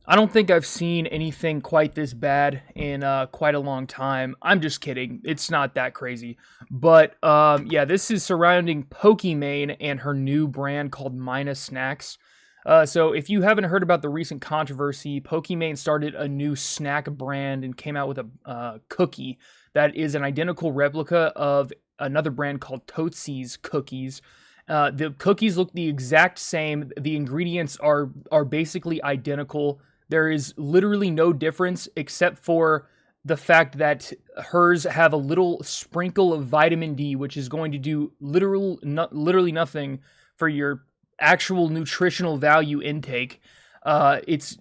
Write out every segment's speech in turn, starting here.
I don't think I've seen anything quite this bad in quite a long time. I'm just kidding. It's not that crazy. But yeah, this is surrounding Pokimane and her new brand called Mina Snacks. So if you haven't heard about the recent controversy, Pokimane started a new snack brand and came out with a cookie that is an identical replica of another brand called Tootsie's Cookies. The cookies look the exact same. The ingredients are basically identical. There is literally no difference except for the fact that hers have a little sprinkle of vitamin D, which is going to do literally nothing for your actual nutritional value intake. It's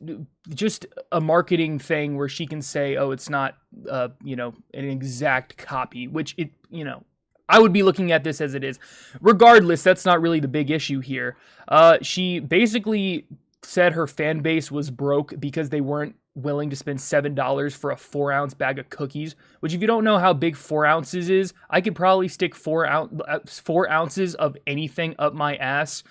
just a marketing thing where she can say, "Oh, it's not, an exact copy," which I would be looking at this as it is. Regardless, that's not really the big issue here. She basically said her fan base was broke because they weren't willing to spend $7 for a 4 ounce bag of cookies. Which, if you don't know how big 4 ounces is, I could probably stick 4 ounces of anything up my ass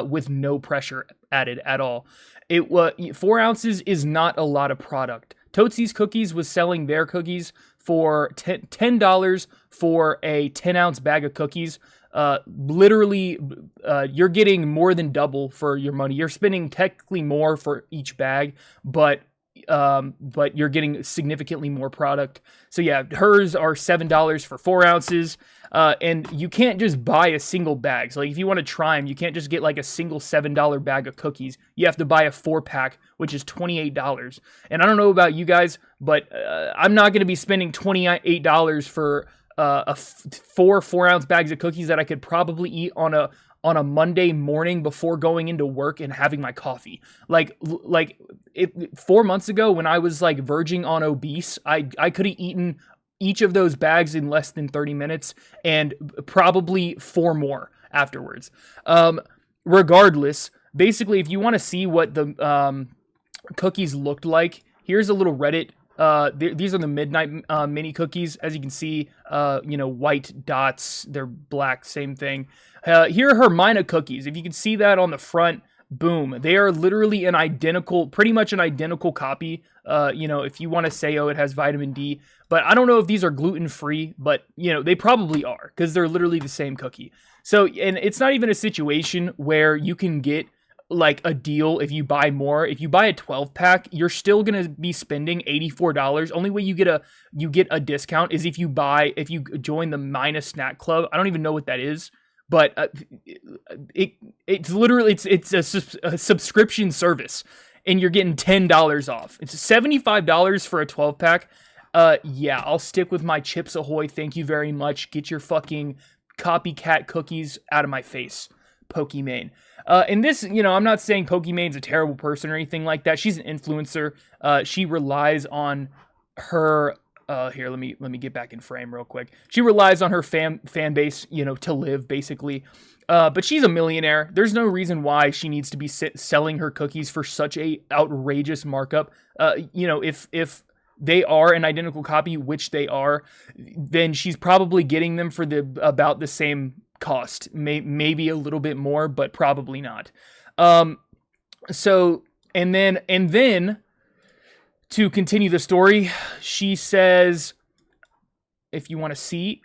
with no pressure added at all. 4 ounces is not a lot of product. Tootsie's Cookies was selling their cookies for $10 for a 10 ounce bag of cookies. Literally, you're getting more than double for your money. You're spending technically more for each bag, but you're getting significantly more product. So yeah, hers are $7 for 4 ounces. And you can't just buy a single bag. So like if you want to try them, you can't just get like a single $7 bag of cookies. You have to buy a 4 pack, which is $28. And I don't know about you guys, but I'm not going to be spending $28 for four 4 ounce bags of cookies that I could probably eat on a Monday morning before going into work and having my coffee. Like 4 months ago when I was like verging on obese, I could have eaten each of those bags in less than 30 minutes and probably four more afterwards. Regardless, basically, if you want to see what the cookies looked like, here's a little Reddit. These are the midnight mini cookies. As you can see, white dots. They're black, same thing. Here are her Mina cookies. If you can see that on the front, boom. They are literally pretty much an identical copy. If you want to say, oh, it has vitamin D. But I don't know if these are gluten-free, but, they probably are because they're literally the same cookie. So, and it's not even a situation where you can get like a deal if you buy more. If you buy a 12 pack, you're still gonna be spending $84. Only way you get a discount is if you join the Minus Snack Club. I don't even know what that is, but it's literally it's a subscription service, and you're getting $10 off. It's $75 for a 12 pack. Yeah, I'll stick with my Chips Ahoy. Thank you very much. Get your fucking copycat cookies out of my face, Pokimane. And this, I'm not saying Pokimane's a terrible person or anything like that. She's an influencer. She relies on her. Here, let me get back in frame real quick. She relies on her fan base, to live basically. But she's a millionaire. There's no reason why she needs to be selling her cookies for such a outrageous markup. If they are an identical copy, which they are, then she's probably getting them for about the same cost, maybe a little bit more, but probably not. So and then to continue the story, she says, if you want to see,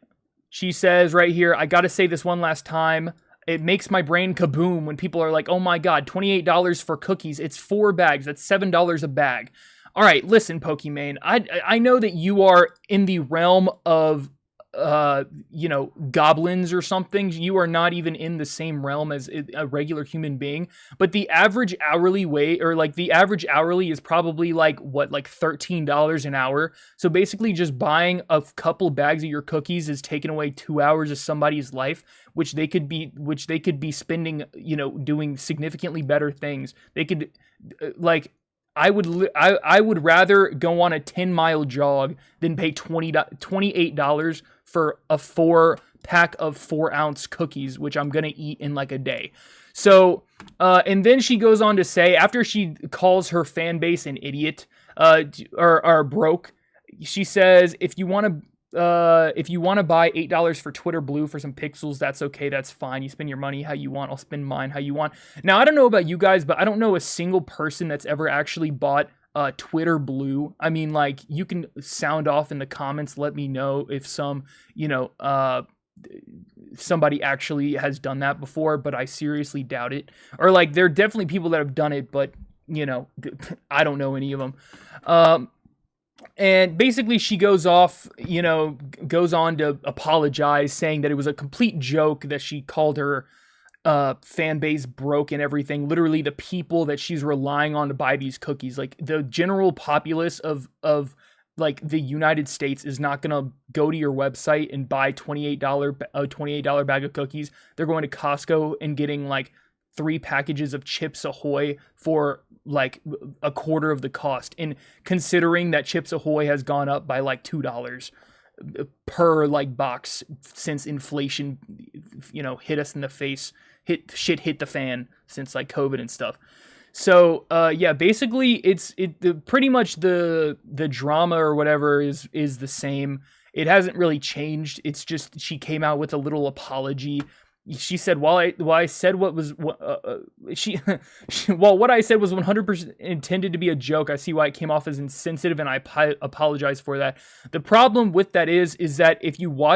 she says right here, I gotta say this one last time. It makes my brain kaboom when people are like, oh my god, $28 for cookies. It's 4 bags. That's $7 a bag. All right, listen, Pokimane. I know that you are in the realm of goblins or something. You are not even in the same realm as a regular human being. But the average hourly wage, or like the average hourly, is probably like $13 an hour. So basically, just buying a couple bags of your cookies is taking away 2 hours of somebody's life, which they could be spending, doing significantly better things. They could I would rather go on a 10-mile jog than pay $28 for a 4 pack of 4 ounce cookies, which I'm gonna eat in like a day. So, and then she goes on to say, after she calls her fan base an idiot, or broke, she says, if you want if you want to buy $8 for Twitter Blue for some pixels, that's okay. That's fine. You spend your money how you want. I'll spend mine how you want. Now, I don't know about you guys, but I don't know a single person that's ever actually bought Twitter Blue. I mean, like, you can sound off in the comments. Let me know if somebody actually has done that before, but I seriously doubt it. Or, like, there are definitely people that have done it, but, I don't know any of them. And basically she goes on to apologize, saying that it was a complete joke, that she called her fan base broke and everything. Literally, the people that she's relying on to buy these cookies, like the general populace of like the United States, is not gonna go to your website and buy $28 bag of cookies. They're going to Costco and getting like 3 packages of Chips Ahoy for like a quarter of the cost. And considering that Chips Ahoy has gone up by like $2 per like box since inflation, hit us in the face, hit the fan since like COVID and stuff. So yeah, basically pretty much the drama or whatever is the same. It hasn't really changed. It's just she came out with a little apology. She said, what I said was 100% intended to be a joke. I see why it came off as insensitive, and I apologize for that. The problem with that is that if you go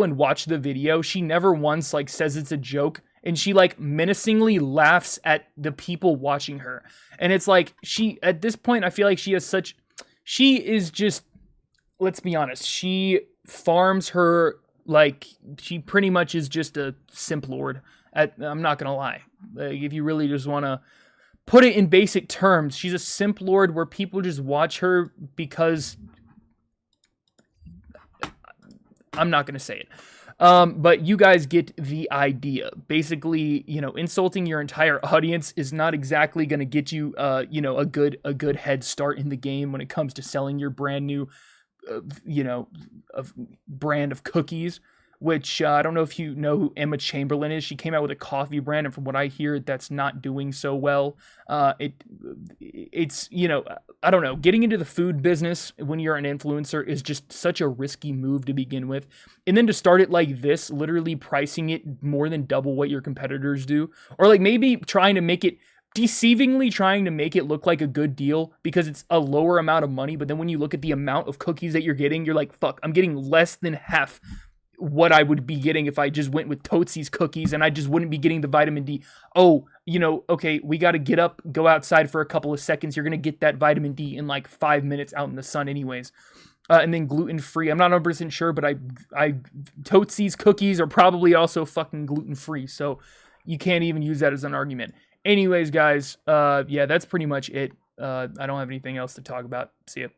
and watch the video, she never once like says it's a joke, and she like menacingly laughs at the people watching her. And it's like, at this point, I feel like she is just, let's be honest, she farms her. Like, she pretty much is just a simp lord. I'm not gonna lie. Like, if you really just want to put it in basic terms, she's a simp lord where people just watch her because... I'm not gonna say it. But you guys get the idea. Basically, insulting your entire audience is not exactly gonna get you, a good head start in the game when it comes to selling your brand new brand of cookies, which I don't know if you know who Emma Chamberlain is. She came out with a coffee brand, and from what I hear, that's not doing so well. It's I don't know. Getting into the food business when you're an influencer is just such a risky move to begin with, and then to start it like this, literally pricing it more than double what your competitors do, or like maybe deceivingly trying to make it look like a good deal because it's a lower amount of money. But then when you look at the amount of cookies that you're getting, you're like, fuck, I'm getting less than half what I would be getting if I just went with Tootsie's cookies, and I just wouldn't be getting the vitamin D. Oh, okay, we got to get up, go outside for a couple of seconds. You're going to get that vitamin D in like 5 minutes out in the sun anyways. And then gluten-free. I'm not 100% sure, but Tootsie's cookies are probably also fucking gluten-free. So you can't even use that as an argument. Anyways, guys, yeah, that's pretty much it. I don't have anything else to talk about. See ya.